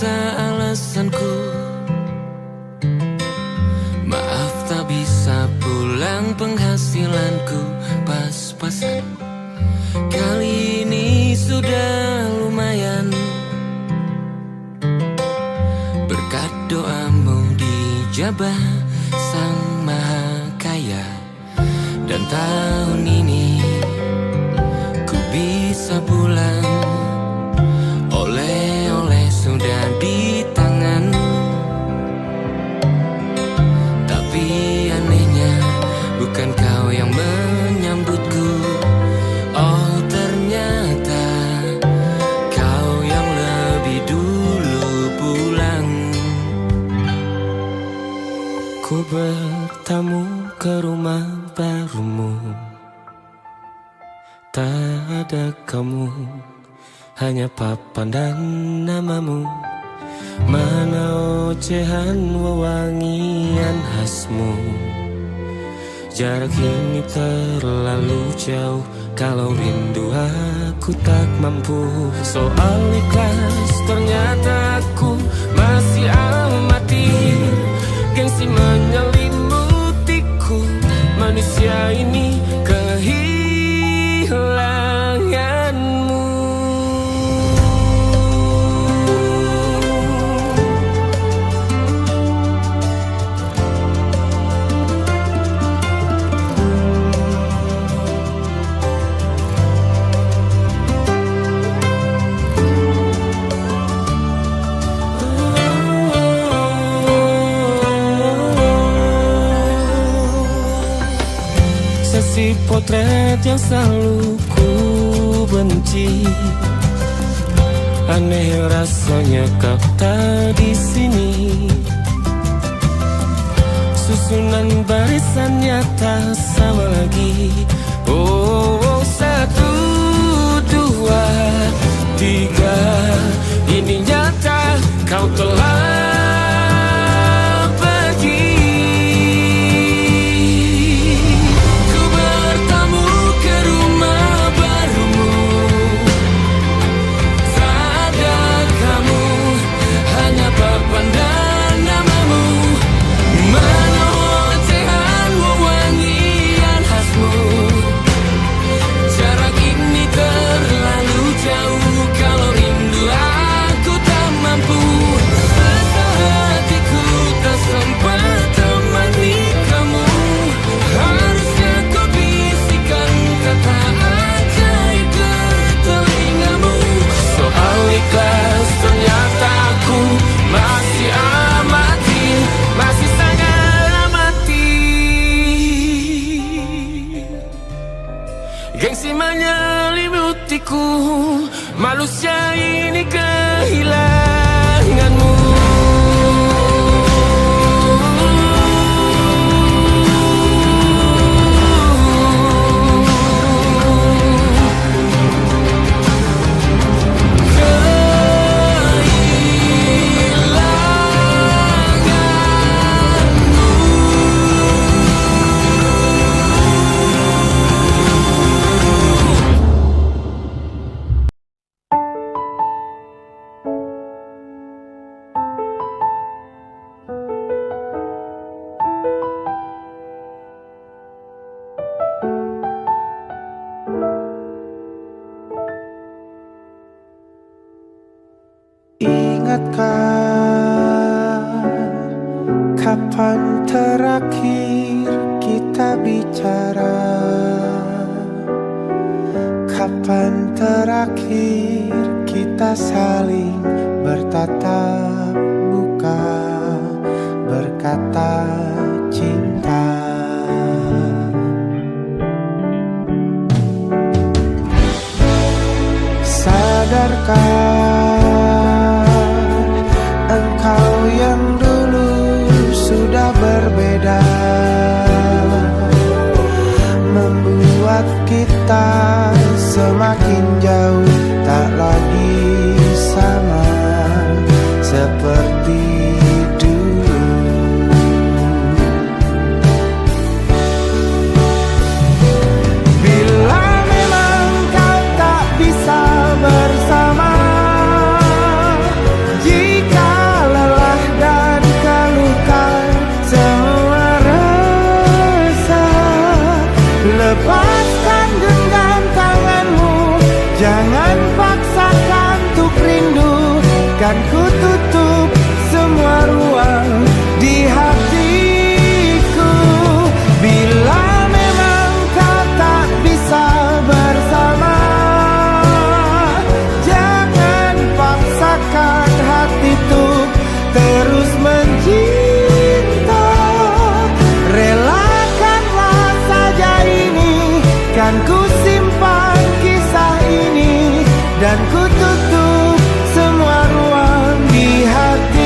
Ternyata alasanku, maaf tak bisa pulang, penghasilanku pas-pasan. Kali ini sudah lumayan, berkat doamu dijabah Sang Maha Kaya. Dan tahun ini ku bisa pulang, oleh-oleh sudah di tangan. Tapi anehnya bukan kau yang menyambutku. Oh ternyata kau yang lebih dulu pulang. Ku bertamu ke rumah barumu, tak ada kamu, hanya papan dan namamu. Mana ocehan wewangian khasmu. Jarak ini terlalu jauh, kalau rindu aku tak mampu. Soal ikhlas ternyata aku masih amatir. Gengsi menyelimutiku, manusia ini kehilanganmu. Sesi potret yang selalu ku benci, aneh rasanya kau tak di sini. Susunan barisannya tak sama lagi. Oh, 1, 2, 3, ini nyata kau telah gengsi menyelimutiku, manusia ini kehilanganmu. Ingatkah kapan terakhir kita bicara? Kapan terakhir kita saling bertatap muka, berkata cinta? Sadarkah engkau yang dulu sudah berbeda, membuat kita semakin jauh, tak lagi sama seperti dulu. Bila memang kau tak bisa bersama, jika kan ku tutup semua ruang di hatiku. Bila memang kau tak bisa bersama, jangan paksakan hati untuk terus mencinta. Relakanlah saja ini, kan ku simpan kisah ini, dan ku tutup semua ruang di hatiku.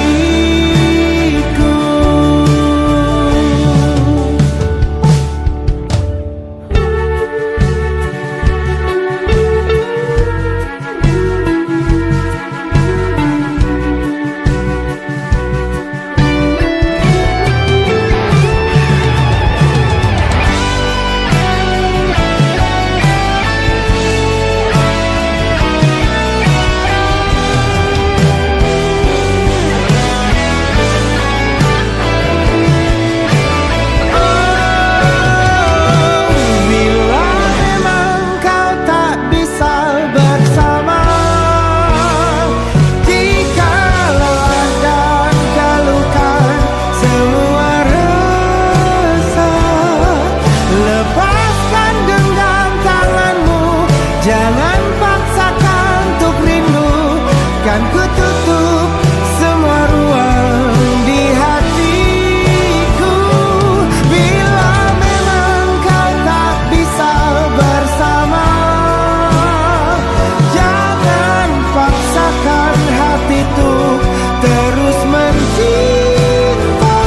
Jangan paksakan untuk rindu, kan ku tutup semua ruang di hatiku. Bila memang kau tak bisa bersama, jangan paksakan hati untuk terus mencinta.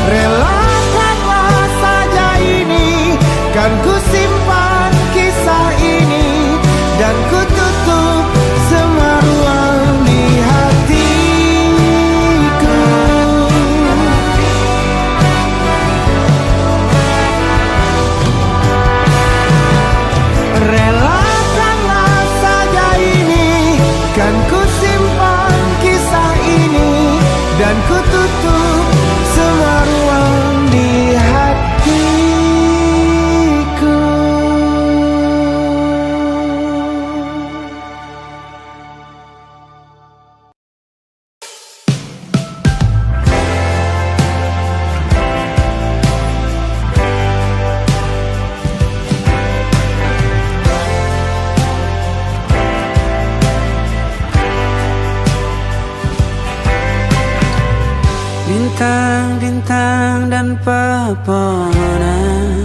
Relakanlah saja ini, kan ku simpan kisah ini, dan ku tutup semua ruang di hatiku. Relakanlah saja ini, kan ku simpan kisah ini, dan ku tutup semua ruang di hatiku. Bintang-bintang dan pepohonan,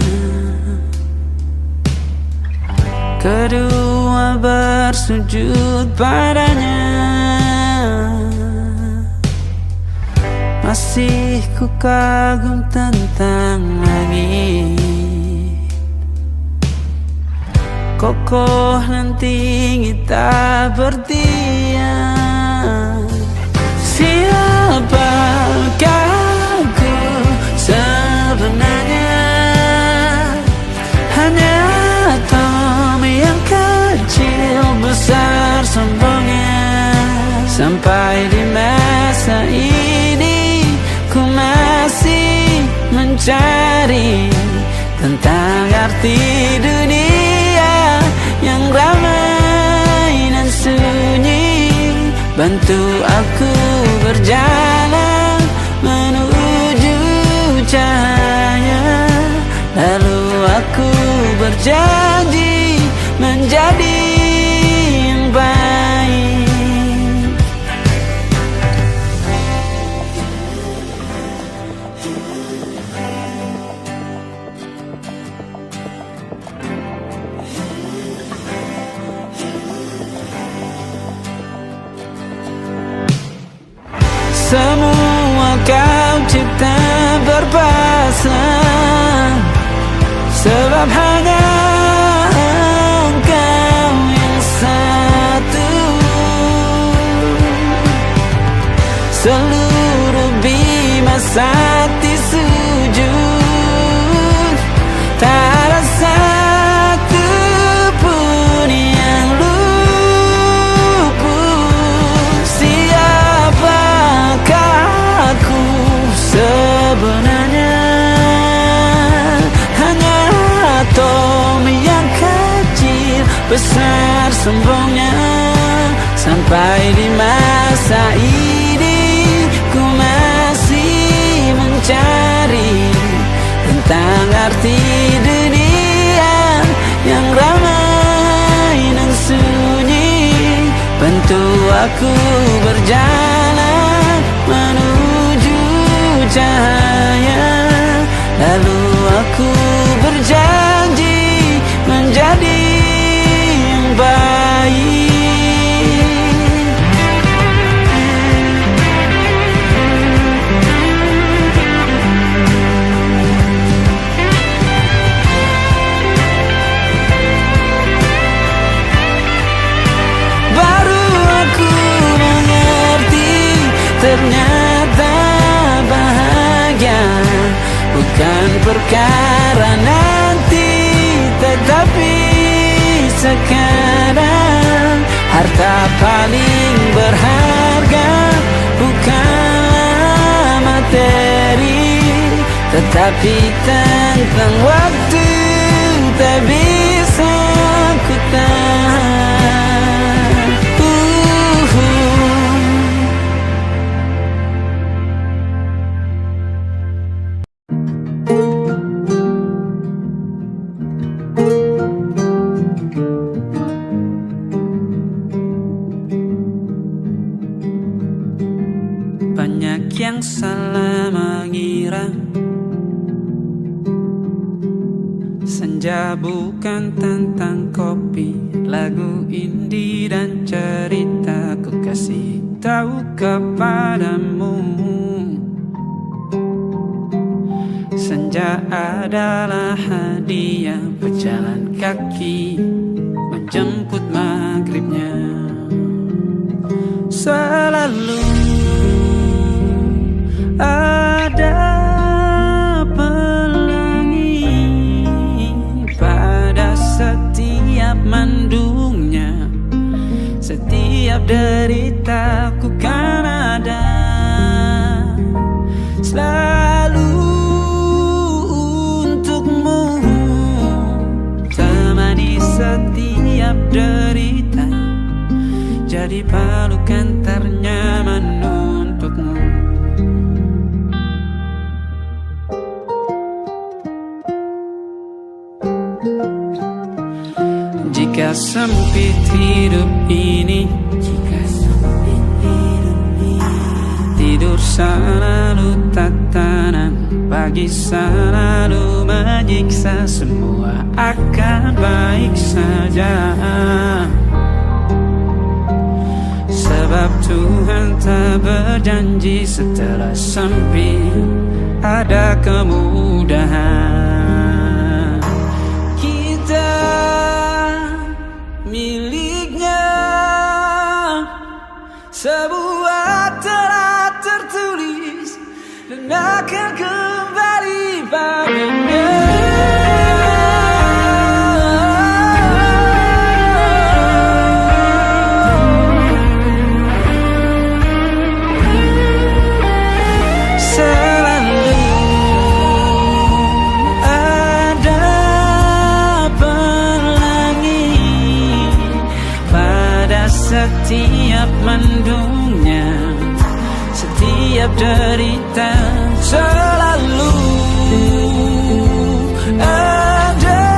kedua bersujud padanya. Masih ku kagum tentang langit, kokoh dan tinggi tak berdiam. Siapakah aku sebenarnya? Hanya Tom yang kecil besar sombongnya. Sampai di masa ini ku masih mencari tentang arti dunia yang ramai dan sunyi. Bantu aku berjalan menuju cahaya, lalu aku berjanji menjadi yang baik. Semua kau cipta berpasang, sebab hanya engkau yang satu. Seluruh bima sakti sujud, tak ada satu pun yang luput. Siapakah aku sebenarnya? Hanya atom yang kecil besar sombongnya. Sampai di masa ini ku masih mencari tentang arti dunia yang ramai dan sunyi. Bantu aku berjalan menuju cahaya, lalu aku berjanji menjadi yang baik. Ternyata bahagia bukan perkara nanti, tetapi sekarang. Harta paling berharga bukanlah materi, tetapi tentang waktu tak bisa ku tahan. Banyak yang salah mengira senja bukan tentang kopi, lagu indie dan cerita ku kasih tahu kepadamu. Senja adalah hadiah berjalan kaki menjemput maghribnya. Selalu ada pelangi pada setiap mendungnya. Setiap derita ku kan ada selalu untukmu. Temani setiap derita, jadi pelukan ternyaman untukmu. Jika sempit hidup ini, tidur selalu tatanan, pagi selalu menyiksa, semua akan baik saja. Sebab Tuhan tak berjanji setelah sempit ada kemudahan. Kita miliknya, sebuah telah tertulis dan akan kembali padanya. Setiap mendungnya, setiap derita, selalu ada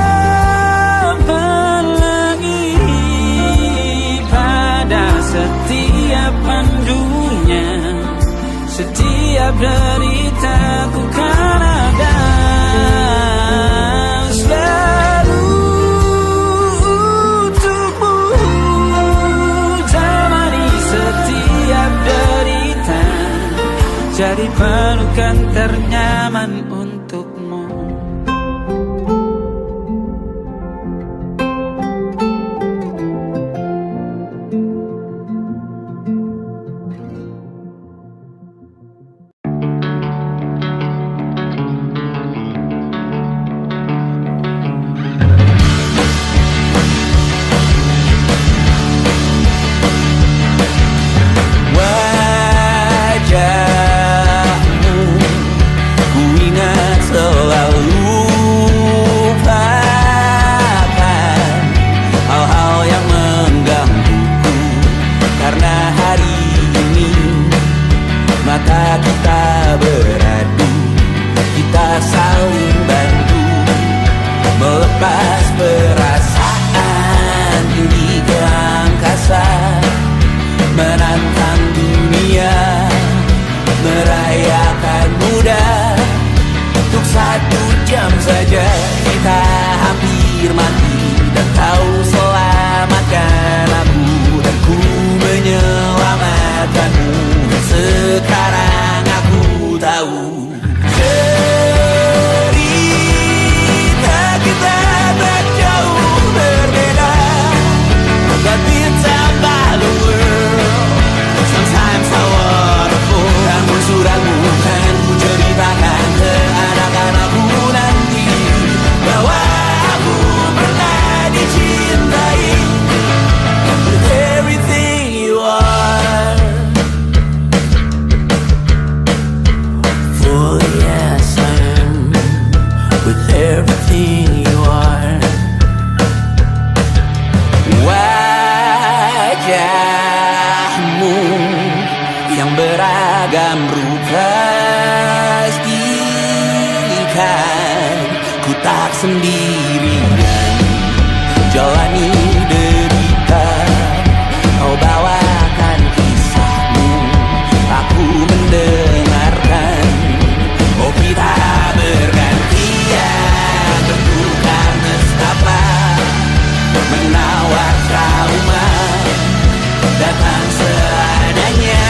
pelangi pada setiap mendungnya. Setiap derita ku kan ada selalu untukmu. Jadi pelukan ternyaman untukmu. diam saja kita hampir mati, dan kau selamatkan aku, dan ku menyelamatkanmu. Sekarang aku tahu cerita kita tak jauh berbeda, but it's about the world. Sometimes I wanna fall. Namun suratmu kan ku ceritakan ke anak-anakku nanti, bahwa aku pernah dicintai with everything you are. For yes I am with everything you are. Wajahmu yang beragam rupa pastikan ku tak sendirian jalani derita. Kau bawakan kisahmu, aku mendengarkan. Oh kita bergantian bertukar nestapa, menawar trauma datang seadanya.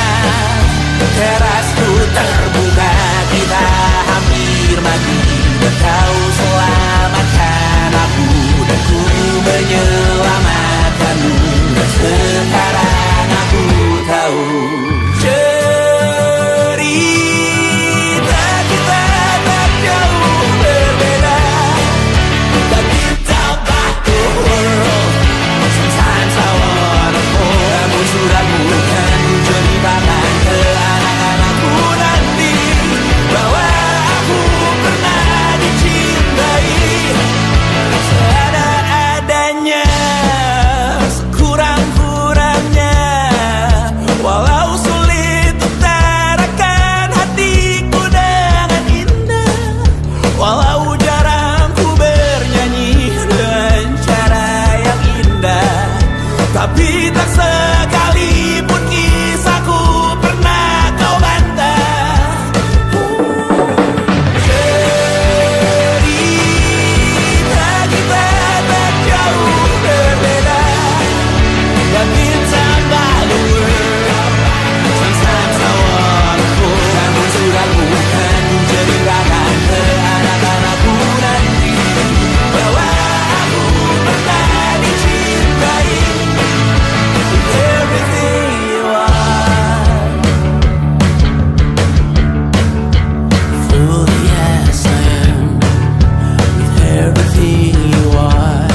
Terasku terbuka, kita hampir mati, dan kau selamatkan aku, dan ku menyelamatkanmu. Dan sekarang aku tahu cerita kita tak jauh berbeda, but it's about the world. Sometimes I wanna fall. Namun suratmu kan ku ceritakan ke anak-anakku nanti, bahwa aku pernah dicintai seada-adanya, sekurang-kurangnya. Walau sulit utarakan hatiku dengan indah, walau jarang ku bernyanyi dengan cara yang indah, tapi tak sekalipun kisahku pernah kau bantah. Cerita kita tak jauh berbeda, but it's about the world. Sometimes I wanna fall. Namun suratmu kan ku ceritakan ke anak-anakku nanti, bahwa aku pernah dicintai with everything you are. Fully yes I am with everything you are.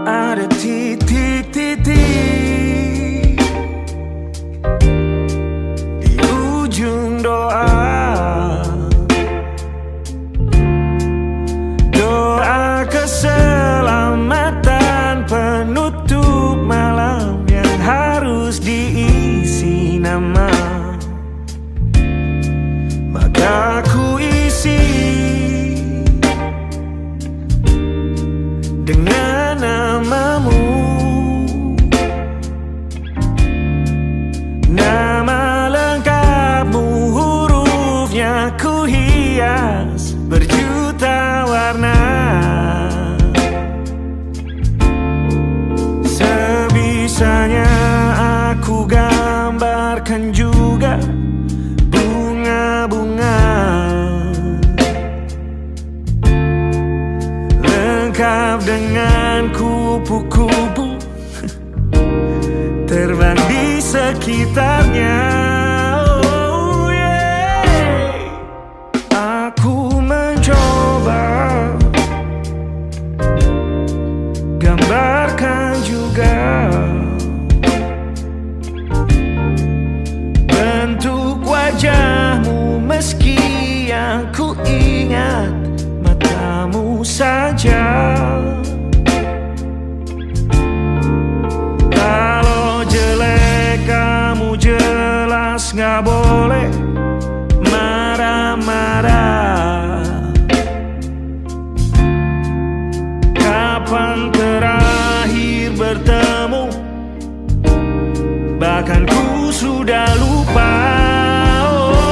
Ada titik-titik di ujung doa, doa keselamatan penutup malam yang harus diisi nama. Maka ku isi dengan namamu, nama lengkapmu, hurufnya ku hias berjuta warna. Sebisanya aku gambarkan juga bunga-bunga, lengkap dengan kupu-kupu terbang di sekitarnya. Oh yeah. Aku mencoba gambarkan juga bentuk wajahmu, meski yang ku ingat matamu saja. Kalau jelek kamu jelas gak boleh marah-marah. Kapan terakhir bertemu, bahkan ku sudah lupa. Oh.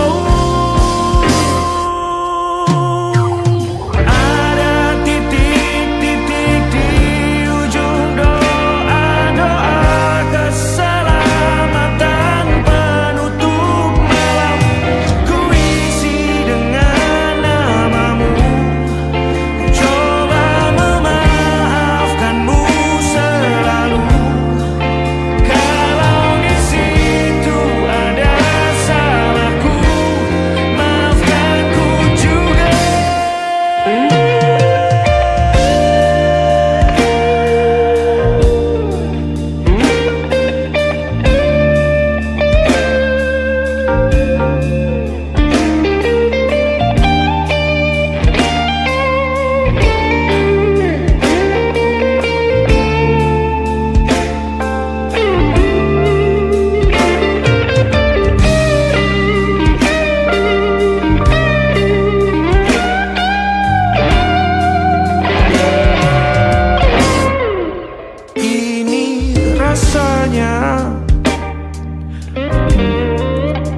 rasanya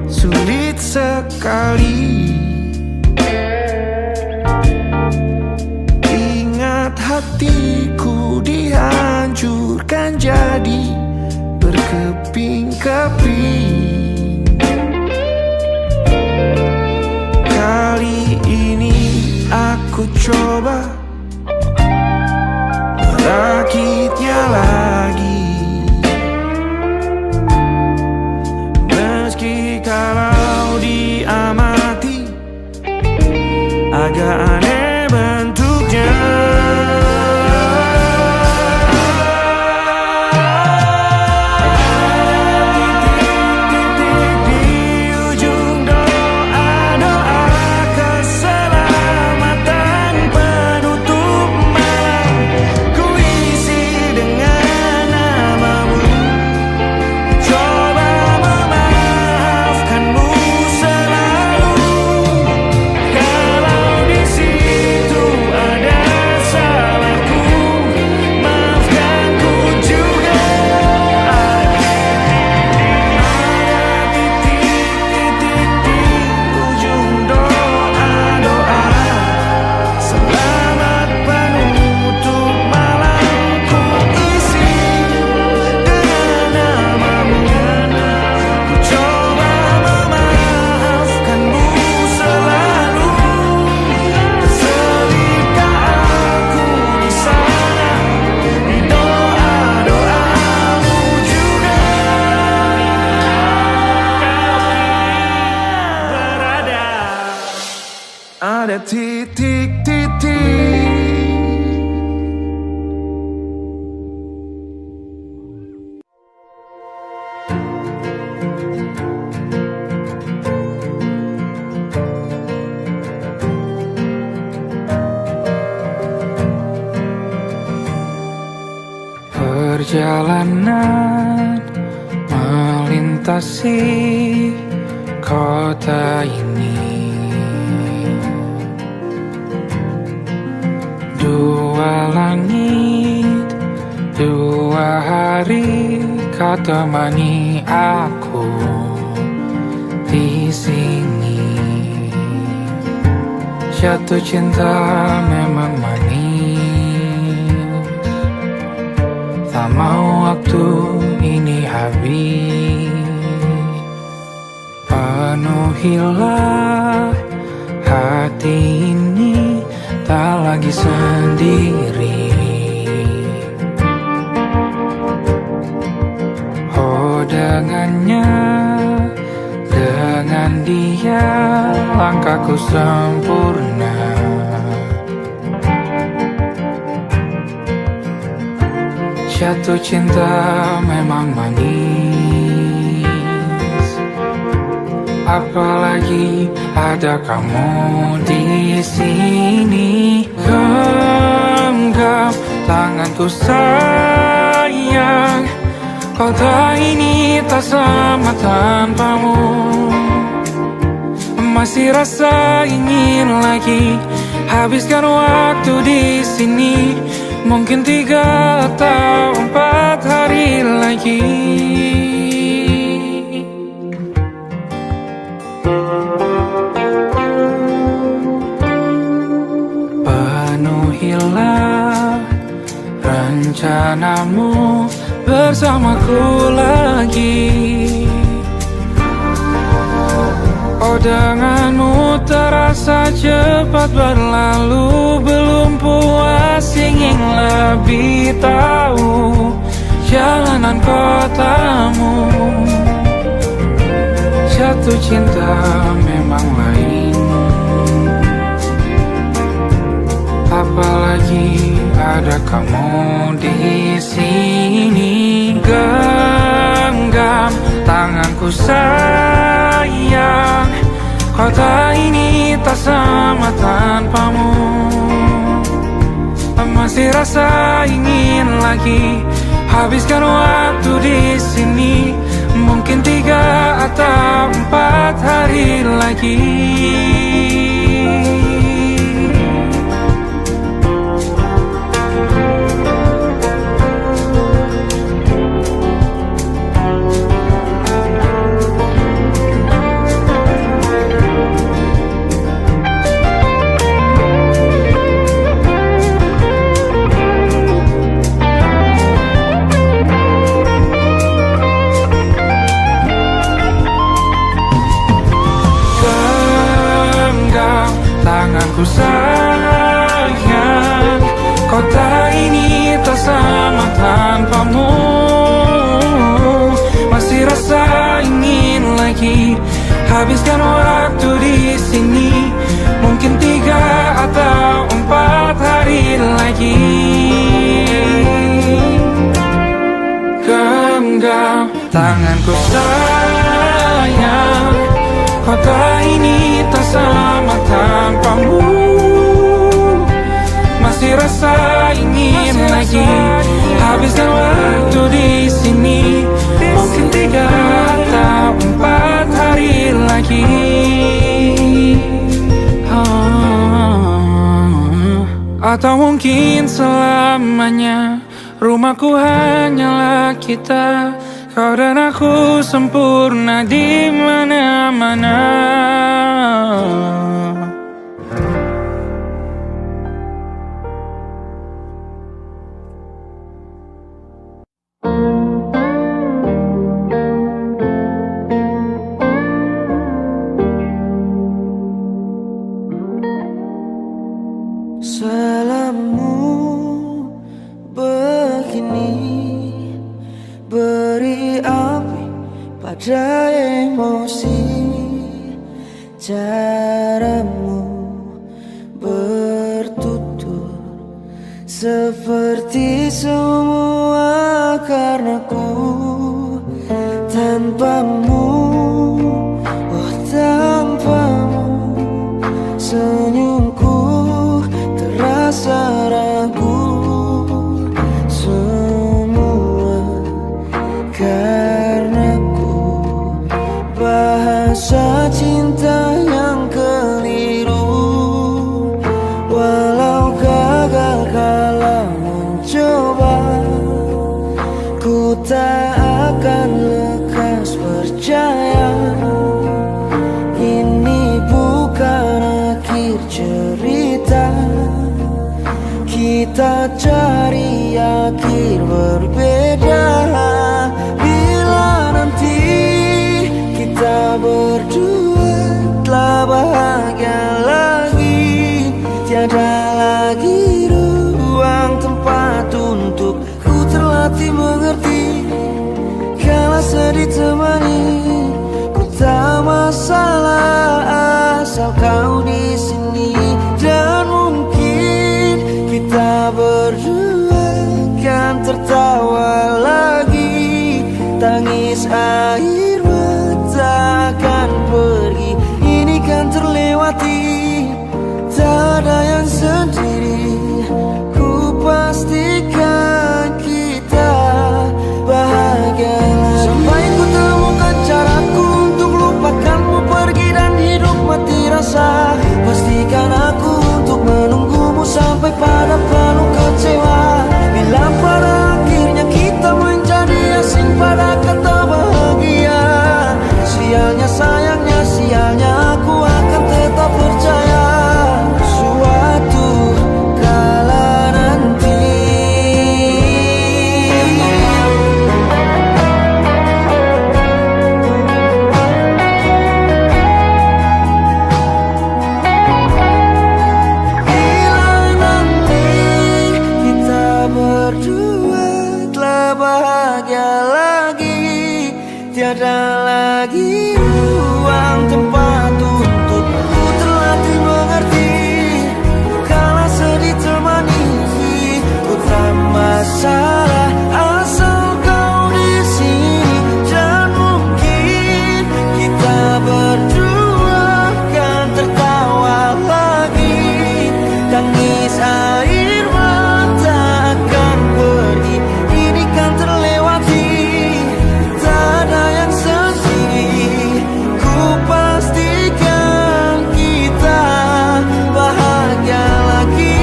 sulit sekali. Ingat hatiku dihancurkan jadi berkeping-keping. Kali ini aku coba merakitnya lagi. Meski kalau diamati agak aneh bentuknya. Ada titik-titik. Perjalanan melintasi kota ini, dua langit, dua hari kau temani aku di sini. Jatuh cinta memang manis, tak mau waktu ini habis. Penuhilah hati ini, tak lagi sendiri. Oh dengannya, dengan dia langkahku sempurna. Jatuh cinta memang manis, apalagi ada kamu di sini. Genggam tanganku sayang, kota ini tak sama tanpamu. Masih rasa ingin lagi habiskan waktu di sini. Mungkin 3 atau 4 hari lagi. Penuhilah rencanamu bersamaku lagi. Oh denganmu terasa cepat berlalu, belum puas ingin lebih tahu jalanan kotamu. Jatuh cinta memang lain, apalagi ada kamu di sini. Genggam tanganku sayang, kota ini tak sama tanpamu. Masih rasa ingin lagi habiskan waktu di sini. Mungkin 3 atau 4 hari lagi. habiskan waktu di sini. Mungkin 3 atau 4 hari lagi. Genggam tanganku sayang, kota ini tak sama tanpamu. Masih rasa ingin lagi habiskan waktu di sini. Mungkin 3 atau 4 hari lagi. Atau mungkin selamanya. Rumahku hanyalah kita, kau dan aku sempurna di mana-mana. Salammu begini, beri api pada emosi. Caramu bertutur seperti semua karenaku. Tanpamu, oh tanpamu, senyumku terasa ragu. Semua karenaku, bahasa cinta yang keliru. Walau gagal kala mencoba, ku tak akan lekas percaya. Ini bukan akhir cerita, kita cari akhir berbeda. Bila nanti kita berdua telah bahagia lagi, tiada lagi ruang tempat untuk ku terlatih mengerti. Kala sedih temani, ku tak masalah asal kau di sini. Dan mungkin kita berdua kan tertawa lagi, tangis air mata akan pergi. Ini kan terlewati, tak ada yang sendiri. Ku pastikan kita bahagia lagi. Sampai ku temukan caraku untuk lupakanmu pergi dan hidup mati rasa. Pastikan aku untuk menunggumu sampai pada penuh kecewa. Bila pada akhirnya kita menjadi asing pada kata bahagia, sialnya sayangnya sialnya aku akan tetap percaya. Suatu kala nanti berdua telah bahagia lagi, tiada lagi ruang tempat untuk ku terlatih mengerti. Kala sedih temani, ku tak masalah asal kau di sini. Dan mungkin kita berdua kan tertawa lagi, tangis air mata akan pergi. Ini kan terlewati, tak ada yang sendiri. Ku pastikan kita bahagia lagi.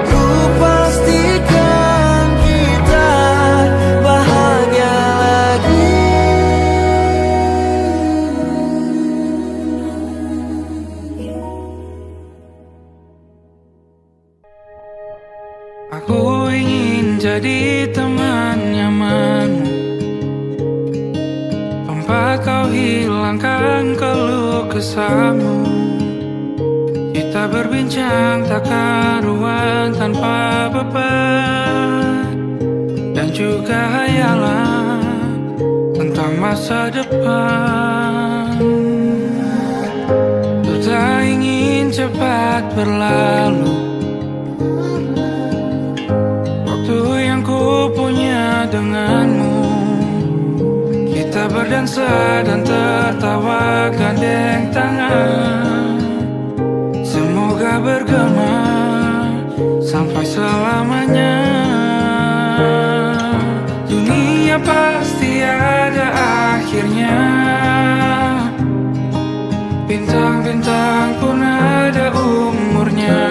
Ku pastikan kita bahagia lagi. Aku ingin jadi teman nyamanmu, tempat kau hilangkan keluh kesahmu. Kita berbincang tak karuan tanpa beban dan juga hayalan. masa depan. Ku tak ingin cepat berlalu. Waktu yang ku punya denganmu, kita berdansa dan tertawa gandeng tangan. Semoga bergema sampai selamanya. Dunia pasti ada akhirnya. Bintang-bintang pun ada umurnya.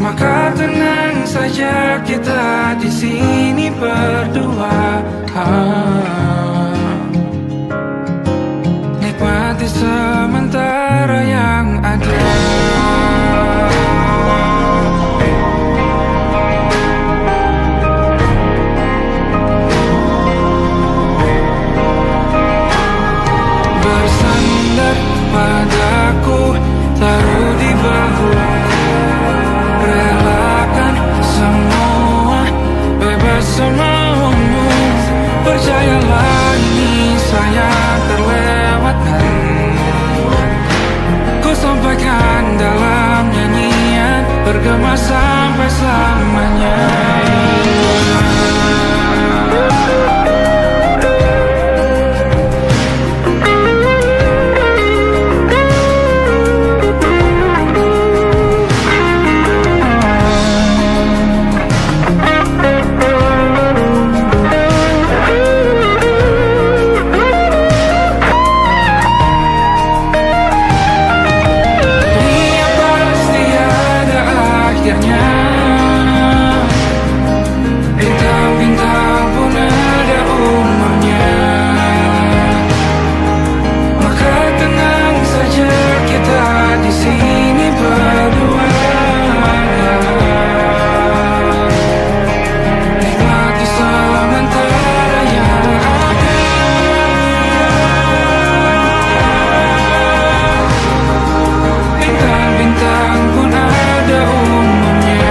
Maka tenang saja kita di sini berdua. Nikmati sementara yang ada. Bersandar padaku, taruh di bahu. Relakan semua, bebas semaumu. Percayalah ini saya terlewatkan. Ku sampaikan dalam nyanyian, bergema sampai selamanya. Bintang-bintang pun ada umurnya. Maka tenang saja kita di sini berdua. Nikmati sementara yang ada. Bintang-bintang pun ada umurnya.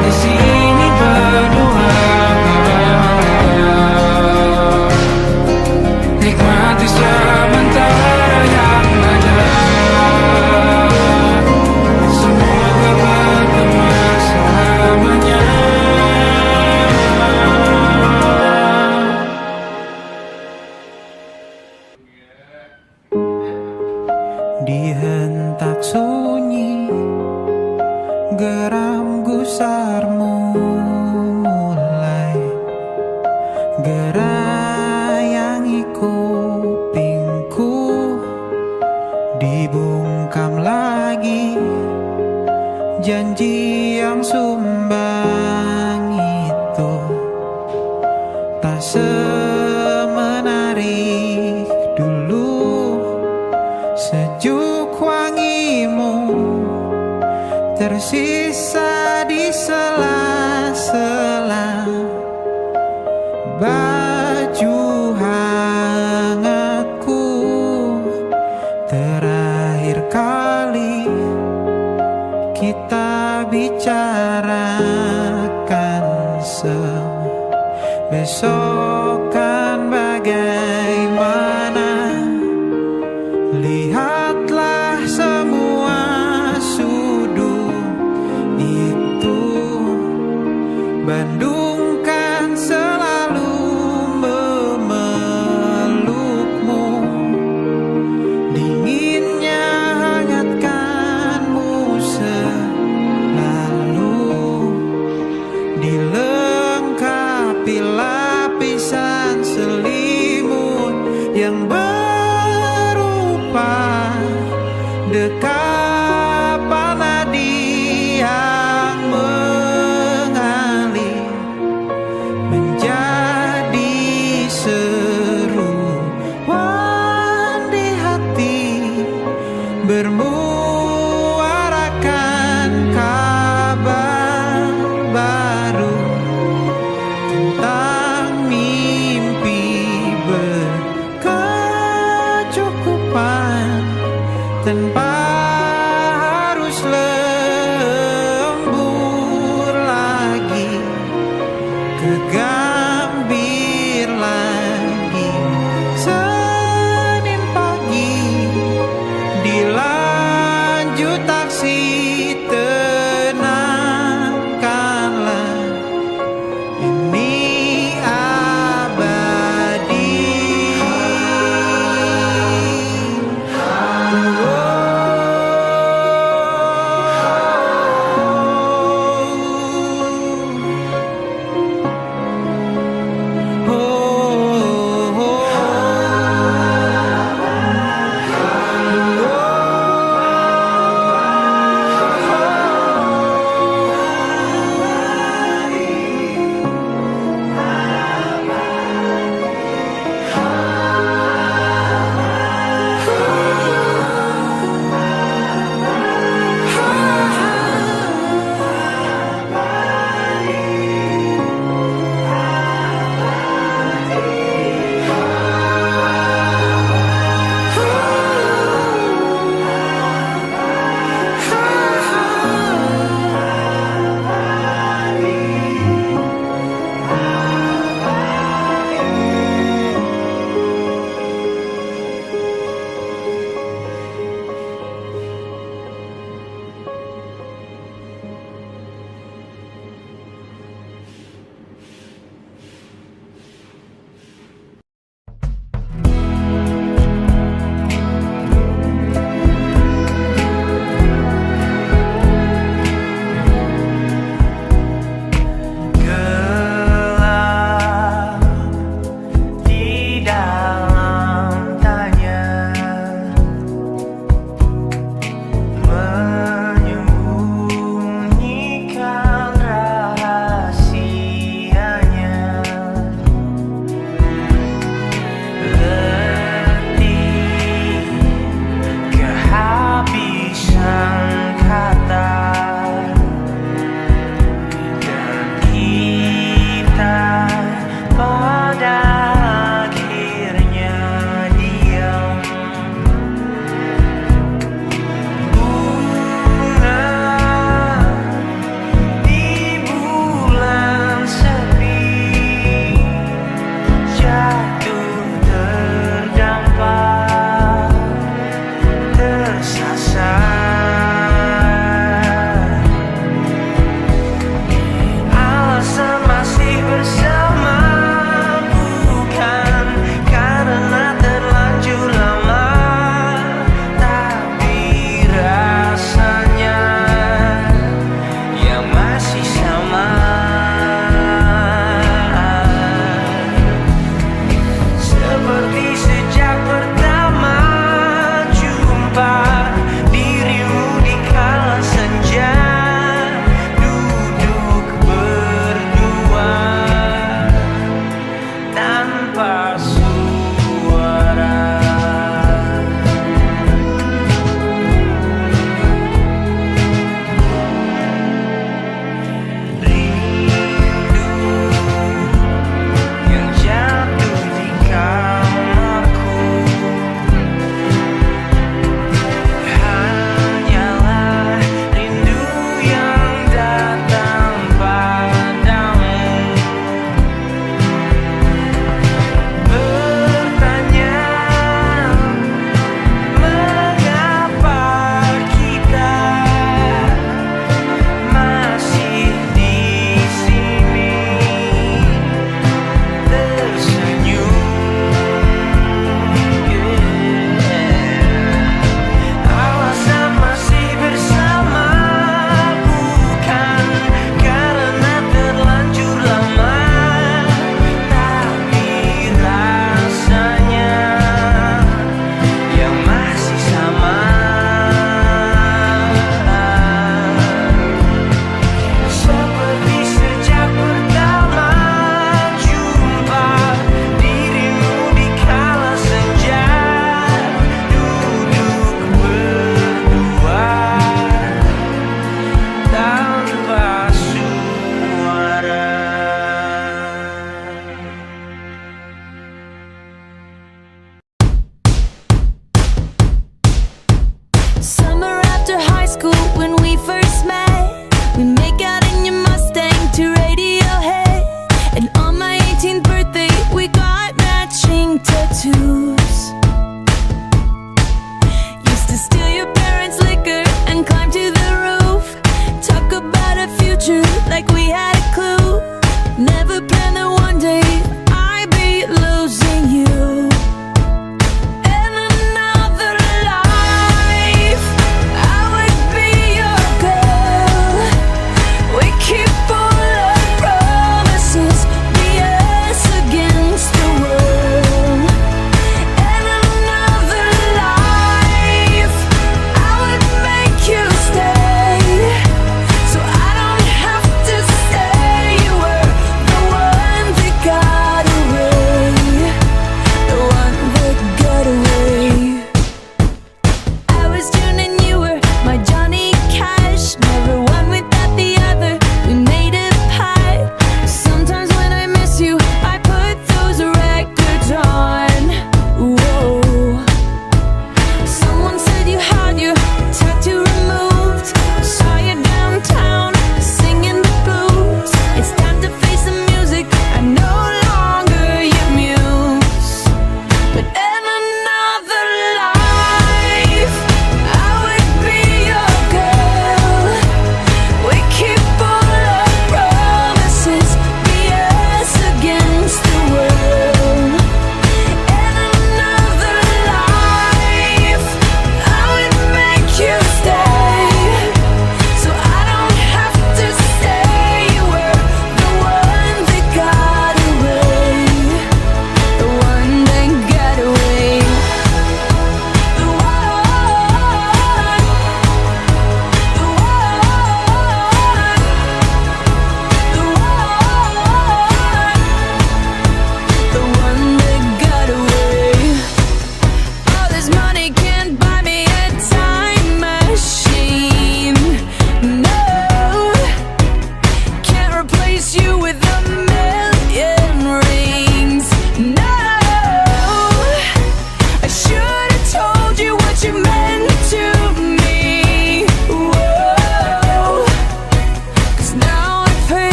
Di sini berdua. Nikmati sementara yang ada. Semoga bergema selamanya. Di hentak sunyi, geram gusarmu mulai gerayangi kupingku. Dibungkam lagi janji yang sumbang itu, tak semenarik dulu. Sejuk wangimu tersisa di sela-sela baju hangatku. Terakhir kali kita bicarakan semua. Besok kan bagaimana? Lihatlah semua sudut itu. Bandung kan selalu memelukmu. Dinginnya hangatkanmu selalu. Dilengkapi lapisan selimut yang berupa dekapan nadi yang mengalir menjadi seruan di hati, bermuarakan kabar baru tentang mimpi berkecukupan. Tanpa harus lembur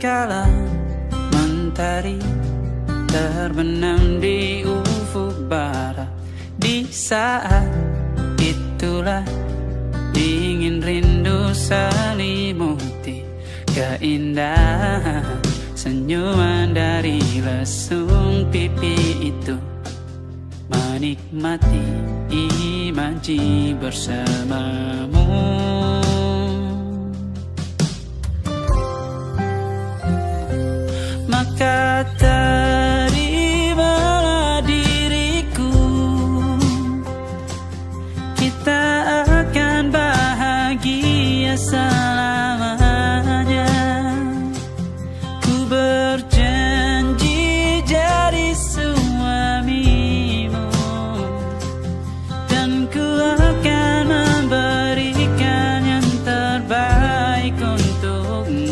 tatkala mentari terbenam di ufuk barat. Di saat itulah dingin rindu selimuti keindahan senyuman dari lesung pipi itu. Menikmati imaji bersamamu. Maka terimalah diriku, kita akan bahagia selamanya. Ku berjanji jadi suamimu, dan ku akan memberikan yang terbaik untukmu.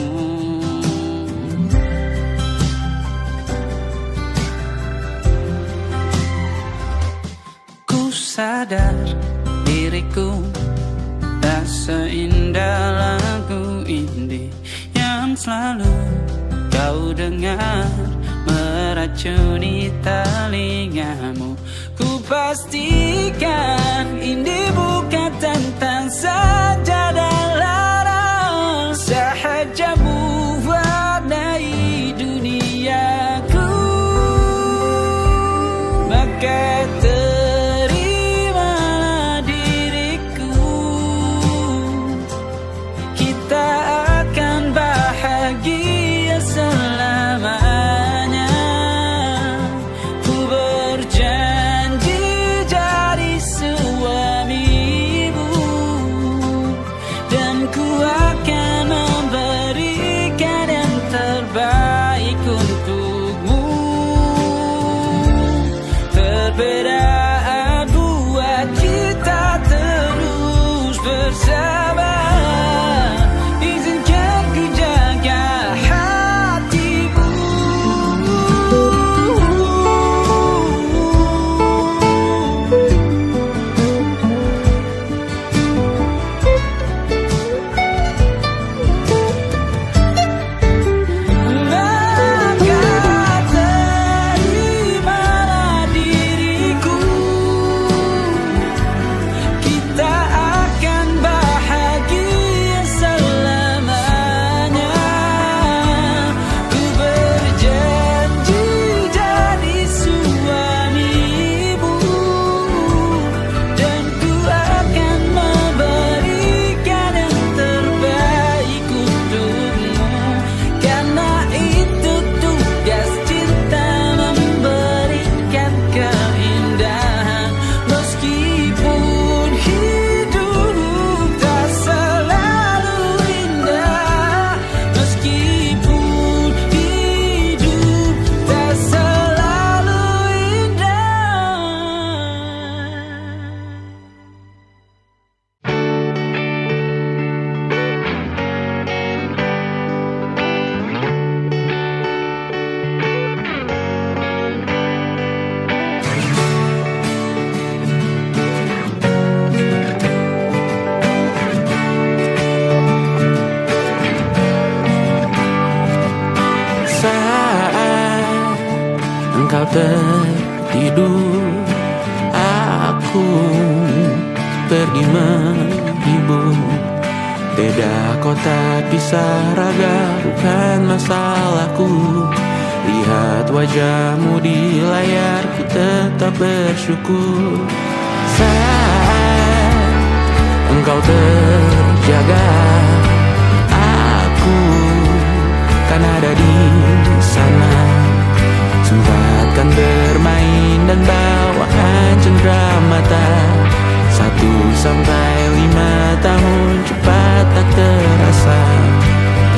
Sadar diriku tak seindah lagu indie yang selalu kau dengar meracuni telingamu. Ku pastikan indie bukan tentang saja dan larang, sahaja mewarnai duniaku. Maka perbedaan buat kita terus bersama. Izinkan ku jaga hatimu. Engkau tertidur, aku pergi menghibur. Beda kota pisah raga bukan masalahku. Lihat wajahmu di layar, ku tetap bersyukur. Saat engkau terjaga, aku kan ada di sana. Sempatkan bermain dan bawaan cenderamata. 1-5 tahun cepat tak terasa.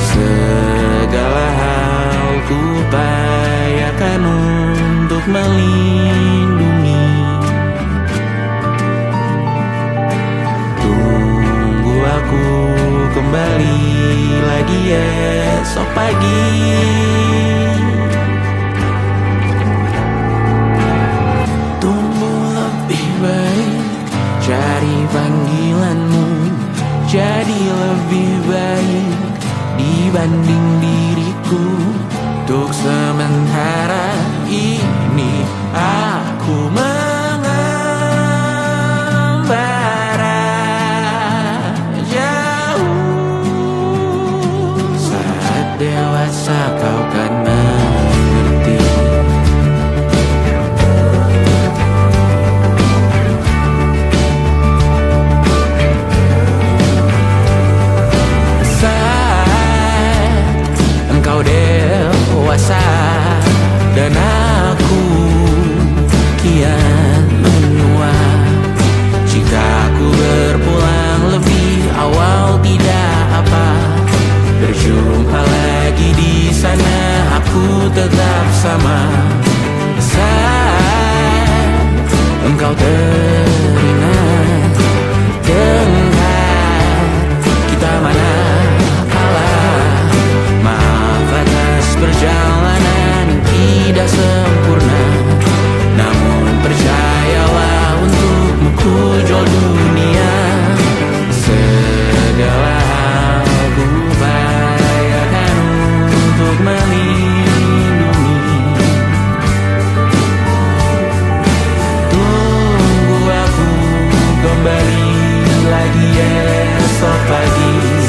Segala hal ku upayakan untuk melindungi. Tunggu aku kembali lagi esok pagi. Cari panggilanmu jadi lebih baik dibanding diriku. aku. Untuk sementara ini aku mengembara jauh. Saat dewasa kau kan mengerti. Saat engkau dewasa dan aku kian menua. Jika aku berpulang lebih awal tidak apa. Berjumpa lagi di sana, aku tetap sama. Saat engkau teringat dengar kita mana kalah. Maaf atas perjalanan tidak sempurna, namun percayalah untukmu ku jual dunia. Segala hal ku bayarkan untuk melindungi. Tunggu aku kembali lagi esok pagi.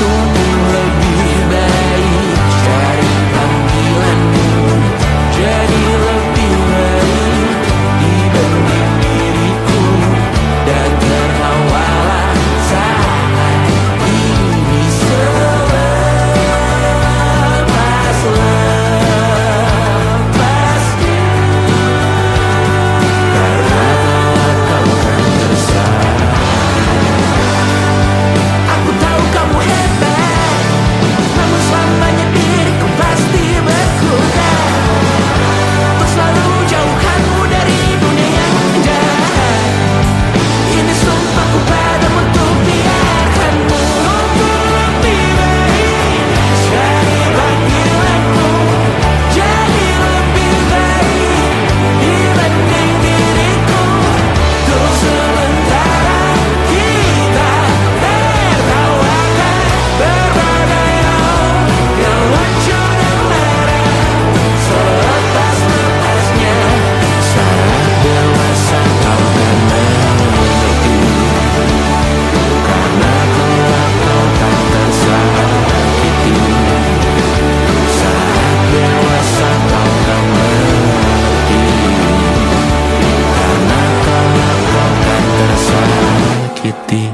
Tunggu lebih baik dari panggilanmu, jadi lebih baik dibanding diriku. Dan tertawalah saat ini selepas-lepasnya. Karena kelak kau kan tersayang. Aku tahu kamu hebat, namun selamanya diriku pasti berkurang. Untuk selalu jauhkanmu dari dunia yang jahat. Ini sumpahku padamu untuk biarkanmu lebih baik dari panggilanmu, jadi lebih baik dibanding diriku. Untuk sementara kita tertawakan berbagai hal yang lucu dan marah. Selepas-lepasnya saat dewasa kau kan mengerti. Karena kelak kau kan tersakiti. Saat dewasa kau kan mengerti. Karena kelak kau kan tersakiti.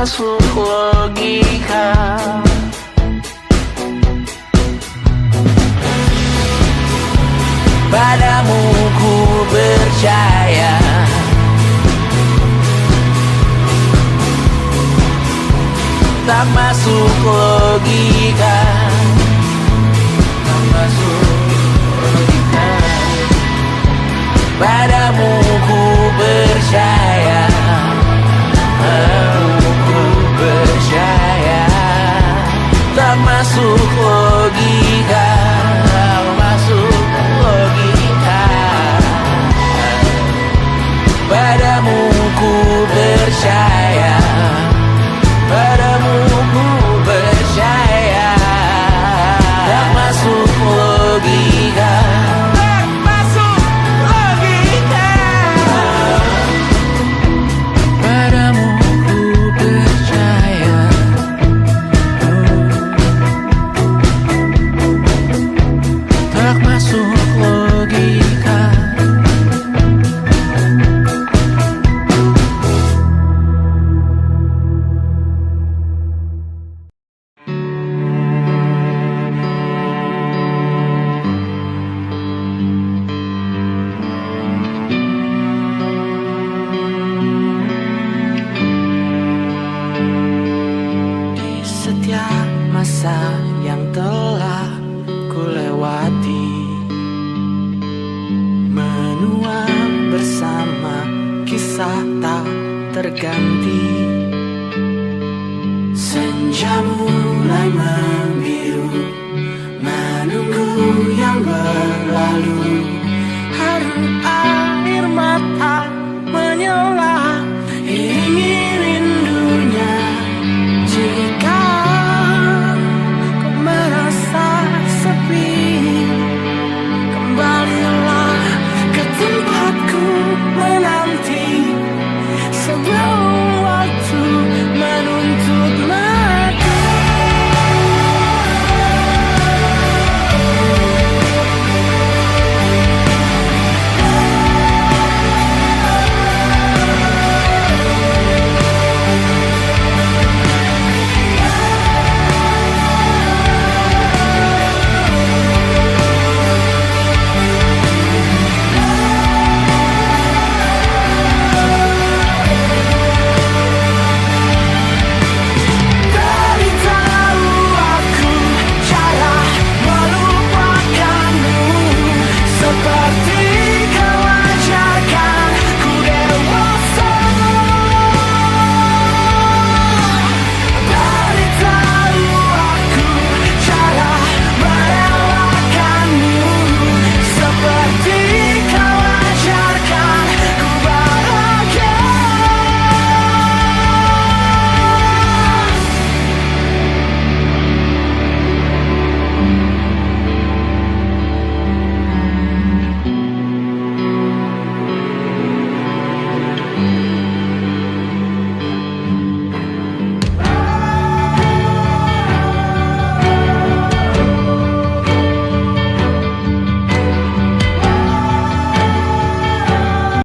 masuk logika. Padamu ku percaya, tak masuk logika, tak masuk logika. Padamu ku percaya, padamu ku percaya, tak masuk logika, tak masuk logika. Padamu ku percaya, padamu ku percaya, tak masuk logika, tak masuk logika. Padamu ku percaya, tak masuk logika. Di setiap masa yang telah ku lewati, menua bersama kisah tak terganti. Senjamu